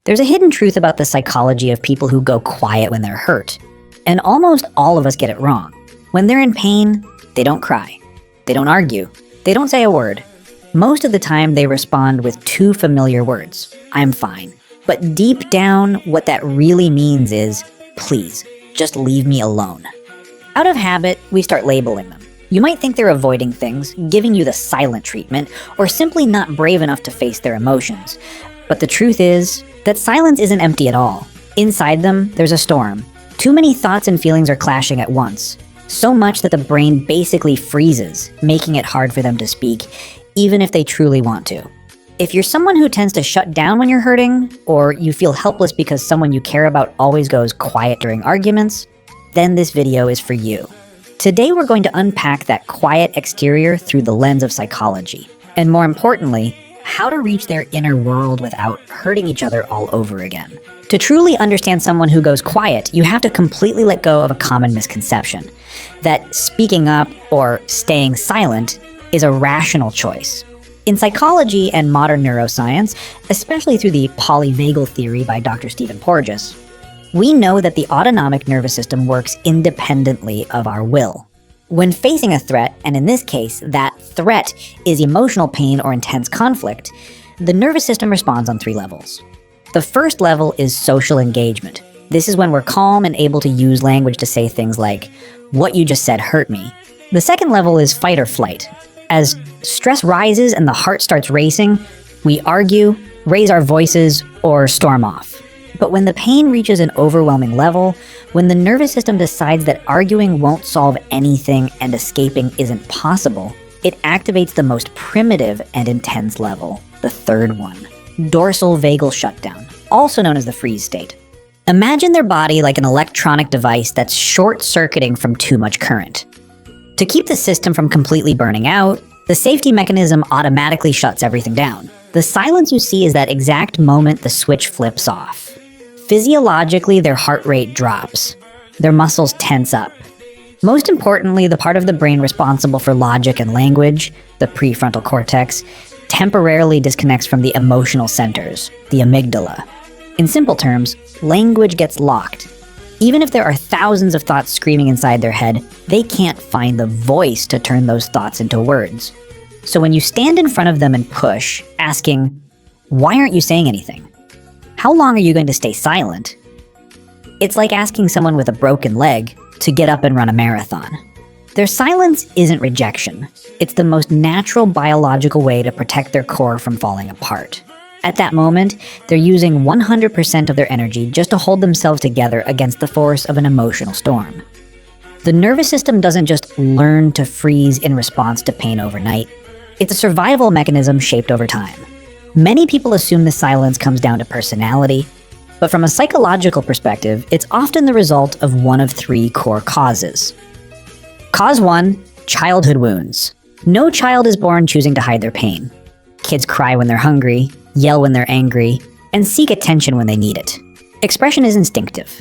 There's a hidden truth about the psychology of people who go quiet when they're hurt, and almost all of us get it wrong. When they're in pain, they don't cry. They don't argue. They don't say a word. Most of the time, they respond with two familiar words: I'm fine. But deep down, what that really means is, please, just leave me alone. Out of habit, we start labeling them. You might think they're avoiding things, giving you the silent treatment, or simply not brave enough to face their emotions. But the truth is that silence isn't empty at all. Inside them, there's a storm. Too many thoughts and feelings are clashing at once. So much that the brain basically freezes, making it hard for them to speak, even if they truly want to. If you're someone who tends to shut down when you're hurting, or you feel helpless because someone you care about always goes quiet during arguments, then this video is for you. Today we're going to unpack that quiet exterior through the lens of psychology, and more importantly, how to reach their inner world without hurting each other all over again. To truly understand someone who goes quiet, you have to completely let go of a common misconception, that speaking up or staying silent is a rational choice. In psychology and modern neuroscience, especially through the polyvagal theory by Dr. Stephen Porges, we know that the autonomic nervous system works independently of our will. When facing a threat, and in this case, that threat is emotional pain or intense conflict, the nervous system responds on 3 levels. The first level is social engagement. This is when we're calm and able to use language to say things like, "What you just said hurt me." The second level is fight or flight. As stress rises and the heart starts racing, we argue, raise our voices, or storm off. But when the pain reaches an overwhelming level, when the nervous system decides that arguing won't solve anything and escaping isn't possible, it activates the most primitive and intense level, the third one, dorsal vagal shutdown, also known as the freeze state. Imagine their body like an electronic device that's short-circuiting from too much current. To keep the system from completely burning out, the safety mechanism automatically shuts everything down. The silence you see is that exact moment the switch flips off. Physiologically, their heart rate drops. Their muscles tense up. Most importantly, the part of the brain responsible for logic and language, the prefrontal cortex, temporarily disconnects from the emotional centers, the amygdala. In simple terms, language gets locked. Even if there are thousands of thoughts screaming inside their head, they can't find the voice to turn those thoughts into words. So when you stand in front of them and push, asking, "Why aren't you saying anything? How long are you going to stay silent?" It's like asking someone with a broken leg to get up and run a marathon. Their silence isn't rejection. It's the most natural biological way to protect their core from falling apart. At that moment, they're using 100% of their energy just to hold themselves together against the force of an emotional storm. The nervous system doesn't just learn to freeze in response to pain overnight. It's a survival mechanism shaped over time. Many people assume the silence comes down to personality, but from a psychological perspective, it's often the result of one of 3 core causes. Cause 1, childhood wounds. No child is born choosing to hide their pain. Kids cry when they're hungry, yell when they're angry, and seek attention when they need it. Expression is instinctive.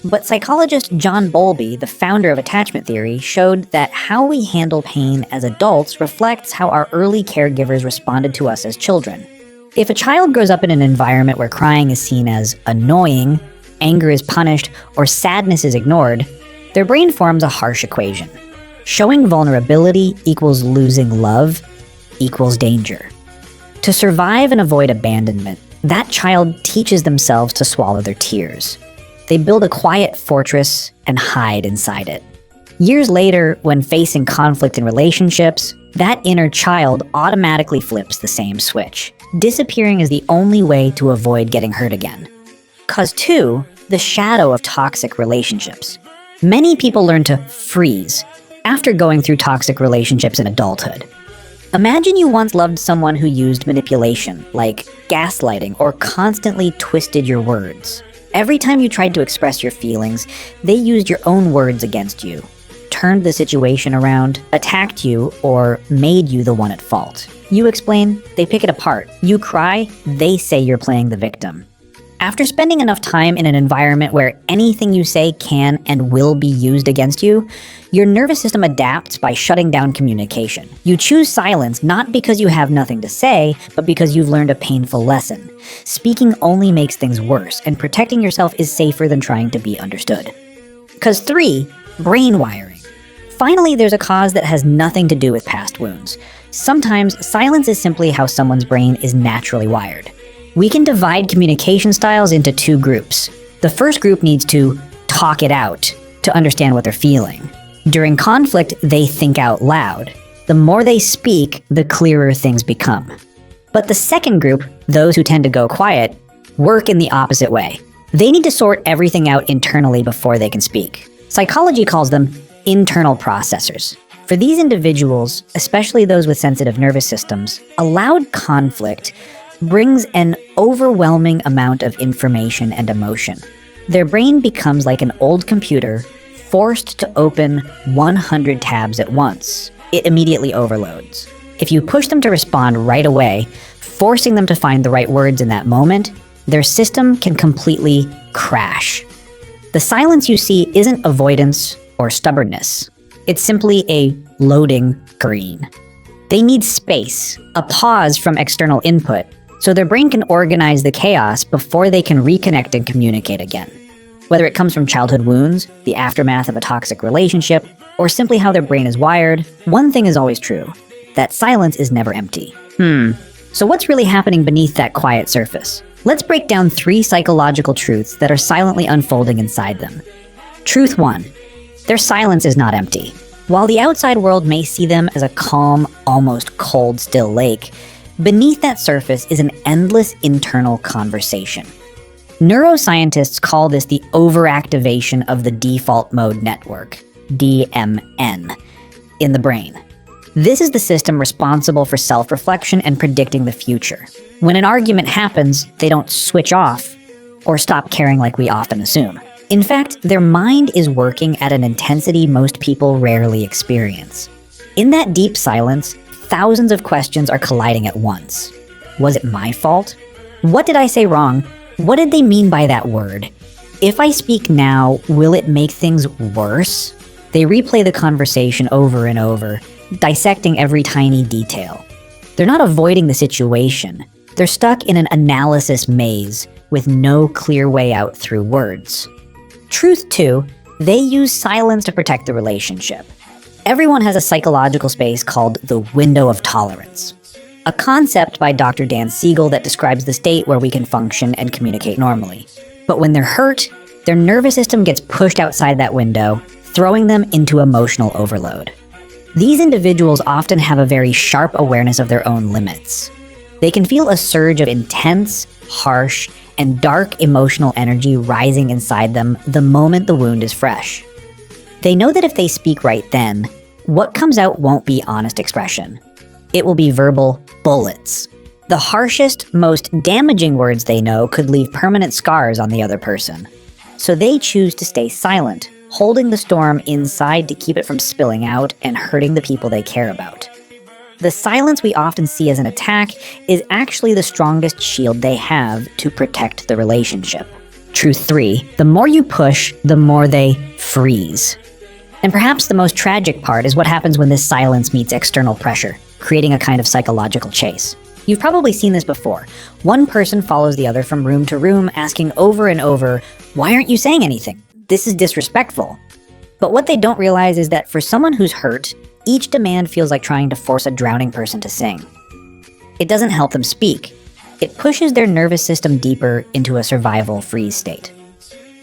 But psychologist John Bowlby, the founder of attachment theory, showed that how we handle pain as adults reflects how our early caregivers responded to us as children. If a child grows up in an environment where crying is seen as annoying, anger is punished, or sadness is ignored, their brain forms a harsh equation. Showing vulnerability equals losing love equals danger. To survive and avoid abandonment, that child teaches themselves to swallow their tears. They build a quiet fortress and hide inside it. Years later, when facing conflict in relationships, that inner child automatically flips the same switch. Disappearing is the only way to avoid getting hurt again. Cause 2, the shadow of toxic relationships. Many people learn to freeze after going through toxic relationships in adulthood. Imagine you once loved someone who used manipulation, like gaslighting, or constantly twisted your words. Every time you tried to express your feelings, they used your own words against you, turned the situation around, attacked you, or made you the one at fault. You explain, they pick it apart. You cry, they say you're playing the victim. After spending enough time in an environment where anything you say can and will be used against you, your nervous system adapts by shutting down communication. You choose silence not because you have nothing to say, but because you've learned a painful lesson. Speaking only makes things worse, and protecting yourself is safer than trying to be understood. Cause 3, brain wiring. Finally, there's a cause that has nothing to do with past wounds. Sometimes silence is simply how someone's brain is naturally wired. We can divide communication styles into 2 groups. The first group needs to talk it out to understand what they're feeling. During conflict, they think out loud. The more they speak, the clearer things become. But the second group, those who tend to go quiet, work in the opposite way. They need to sort everything out internally before they can speak. Psychology calls them internal processors. For these individuals, especially those with sensitive nervous systems, a loud conflict brings an overwhelming amount of information and emotion. Their brain becomes like an old computer, forced to open 100 tabs at once. It immediately overloads. If you push them to respond right away, forcing them to find the right words in that moment, their system can completely crash. The silence you see isn't avoidance or stubbornness. It's simply a loading screen. They need space, a pause from external input, so their brain can organize the chaos before they can reconnect and communicate again. Whether it comes from childhood wounds, the aftermath of a toxic relationship, or simply how their brain is wired, one thing is always true: that silence is never empty. So what's really happening beneath that quiet surface? Let's break down 3 psychological truths that are silently unfolding inside them. Truth 1. Their silence is not empty. While the outside world may see them as a calm, almost cold, still lake, beneath that surface is an endless internal conversation. Neuroscientists call this the overactivation of the default mode network, DMN, in the brain. This is the system responsible for self-reflection and predicting the future. When an argument happens, they don't switch off or stop caring like we often assume. In fact, their mind is working at an intensity most people rarely experience. In that deep silence, thousands of questions are colliding at once. Was it my fault? What did I say wrong? What did they mean by that word? If I speak now, will it make things worse? They replay the conversation over and over, dissecting every tiny detail. They're not avoiding the situation. They're stuck in an analysis maze with no clear way out through words. Truth 2, they use silence to protect the relationship. Everyone has a psychological space called the window of tolerance, a concept by Dr. Dan Siegel that describes the state where we can function and communicate normally. But when they're hurt, their nervous system gets pushed outside that window, throwing them into emotional overload. These individuals often have a very sharp awareness of their own limits. They can feel a surge of intense, harsh, and dark emotional energy rising inside them the moment the wound is fresh. They know that if they speak right then, what comes out won't be honest expression. It will be verbal bullets. The harshest, most damaging words they know could leave permanent scars on the other person. So they choose to stay silent, holding the storm inside to keep it from spilling out and hurting the people they care about. The silence we often see as an attack is actually the strongest shield they have to protect the relationship. Truth 3, the more you push, the more they freeze. And perhaps the most tragic part is what happens when this silence meets external pressure, creating a kind of psychological chase. You've probably seen this before. One person follows the other from room to room, asking over and over, "Why aren't you saying anything? This is disrespectful." But what they don't realize is that for someone who's hurt, each demand feels like trying to force a drowning person to sing. It doesn't help them speak. It pushes their nervous system deeper into a survival freeze state.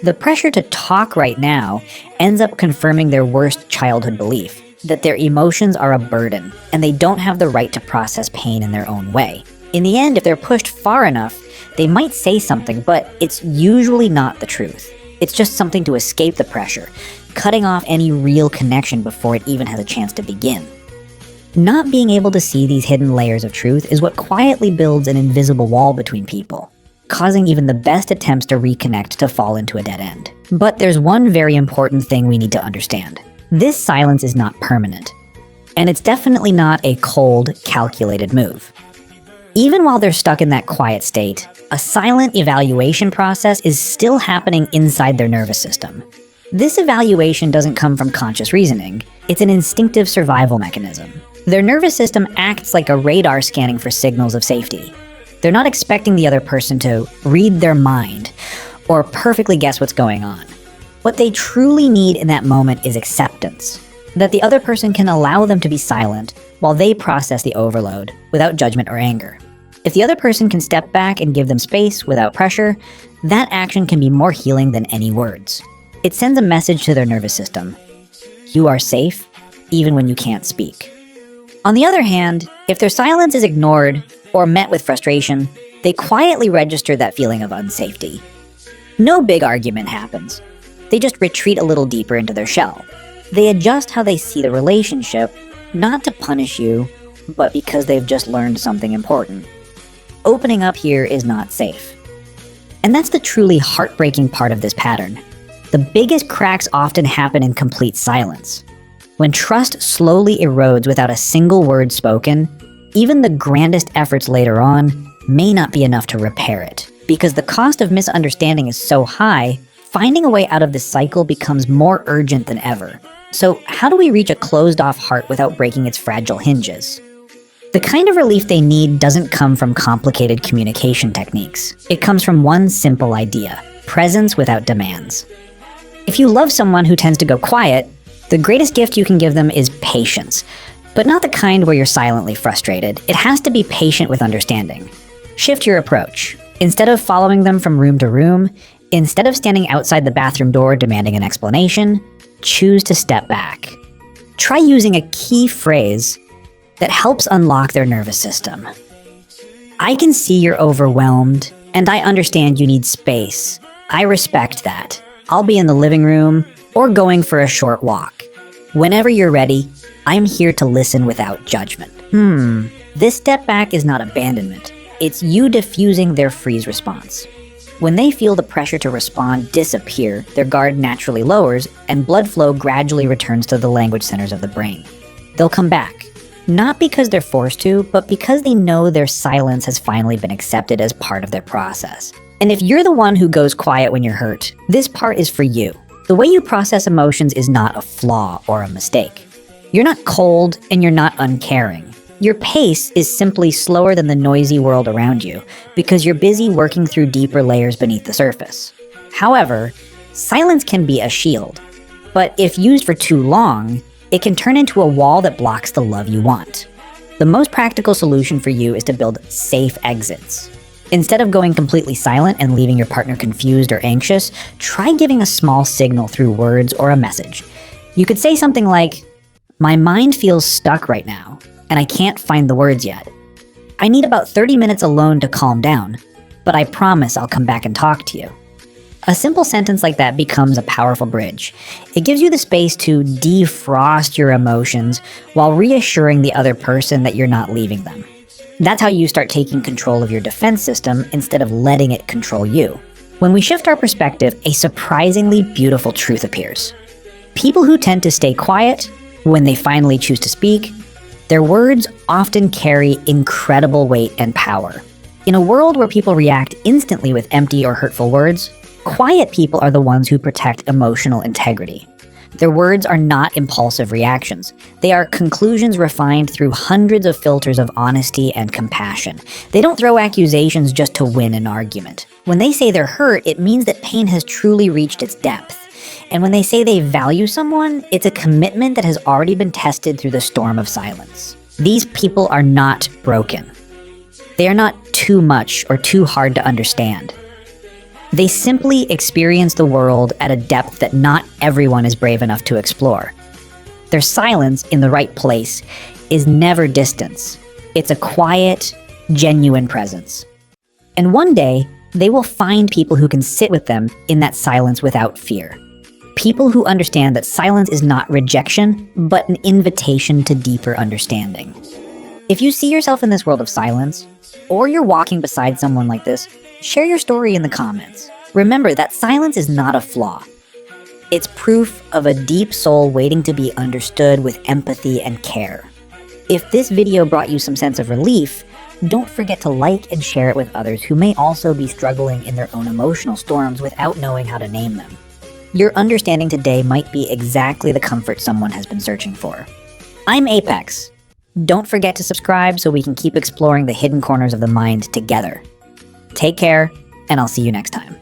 The pressure to talk right now ends up confirming their worst childhood belief, that their emotions are a burden, and they don't have the right to process pain in their own way. In the end, if they're pushed far enough, they might say something, but it's usually not the truth. It's just something to escape the pressure, cutting off any real connection before it even has a chance to begin. Not being able to see these hidden layers of truth is what quietly builds an invisible wall between people, causing even the best attempts to reconnect to fall into a dead end. But there's one very important thing we need to understand. This silence is not permanent, and it's definitely not a cold, calculated move. Even while they're stuck in that quiet state, a silent evaluation process is still happening inside their nervous system. This evaluation doesn't come from conscious reasoning. It's an instinctive survival mechanism. Their nervous system acts like a radar scanning for signals of safety. They're not expecting the other person to read their mind or perfectly guess what's going on. What they truly need in that moment is acceptance, that the other person can allow them to be silent while they process the overload without judgment or anger. If the other person can step back and give them space without pressure, that action can be more healing than any words. It sends a message to their nervous system. You are safe, even when you can't speak. On the other hand, if their silence is ignored or met with frustration, they quietly register that feeling of unsafety. No big argument happens. They just retreat a little deeper into their shell. They adjust how they see the relationship, not to punish you, but because they've just learned something important. Opening up here is not safe. And that's the truly heartbreaking part of this pattern. The biggest cracks often happen in complete silence. When trust slowly erodes without a single word spoken, even the grandest efforts later on may not be enough to repair it. Because the cost of misunderstanding is so high, finding a way out of this cycle becomes more urgent than ever. So how do we reach a closed-off heart without breaking its fragile hinges? The kind of relief they need doesn't come from complicated communication techniques. It comes from one simple idea: presence without demands. If you love someone who tends to go quiet, the greatest gift you can give them is patience. But not the kind where you're silently frustrated. It has to be patient with understanding. Shift your approach. Instead of following them from room to room, instead of standing outside the bathroom door demanding an explanation, choose to step back. Try using a key phrase that helps unlock their nervous system. I can see you're overwhelmed, and I understand you need space. I respect that. I'll be in the living room or going for a short walk. Whenever you're ready, I'm here to listen without judgment. This step back is not abandonment. It's you diffusing their freeze response. When they feel the pressure to respond disappear, their guard naturally lowers and blood flow gradually returns to the language centers of the brain. They'll come back, not because they're forced to, but because they know their silence has finally been accepted as part of their process. And if you're the one who goes quiet when you're hurt, this part is for you. The way you process emotions is not a flaw or a mistake. You're not cold and you're not uncaring. Your pace is simply slower than the noisy world around you because you're busy working through deeper layers beneath the surface. However, silence can be a shield, but if used for too long, it can turn into a wall that blocks the love you want. The most practical solution for you is to build safe exits. Instead of going completely silent and leaving your partner confused or anxious, try giving a small signal through words or a message. You could say something like, "My mind feels stuck right now, and I can't find the words yet. I need about 30 minutes alone to calm down, but I promise I'll come back and talk to you." A simple sentence like that becomes a powerful bridge. It gives you the space to defrost your emotions while reassuring the other person that you're not leaving them. That's how you start taking control of your defense system instead of letting it control you. When we shift our perspective, a surprisingly beautiful truth appears. People who tend to stay quiet, when they finally choose to speak, their words often carry incredible weight and power. In a world where people react instantly with empty or hurtful words, quiet people are the ones who protect emotional integrity. Their words are not impulsive reactions. They are conclusions refined through hundreds of filters of honesty and compassion. They don't throw accusations just to win an argument. When they say they're hurt, it means that pain has truly reached its depth. And when they say they value someone, it's a commitment that has already been tested through the storm of silence. These people are not broken. They are not too much or too hard to understand. They simply experience the world at a depth that not everyone is brave enough to explore. Their silence in the right place is never distance. It's a quiet, genuine presence. And one day, they will find people who can sit with them in that silence without fear. People who understand that silence is not rejection, but an invitation to deeper understanding. If you see yourself in this world of silence, or you're walking beside someone like this, share your story in the comments. Remember that silence is not a flaw. It's proof of a deep soul waiting to be understood with empathy and care. If this video brought you some sense of relief, Don't forget to like and share it with others who may also be struggling in their own emotional storms without knowing how to name them. Your understanding today might be exactly the comfort someone has been searching for. I'm Apex. Don't forget to subscribe so we can keep exploring the hidden corners of the mind together. Take care, and I'll see you next time.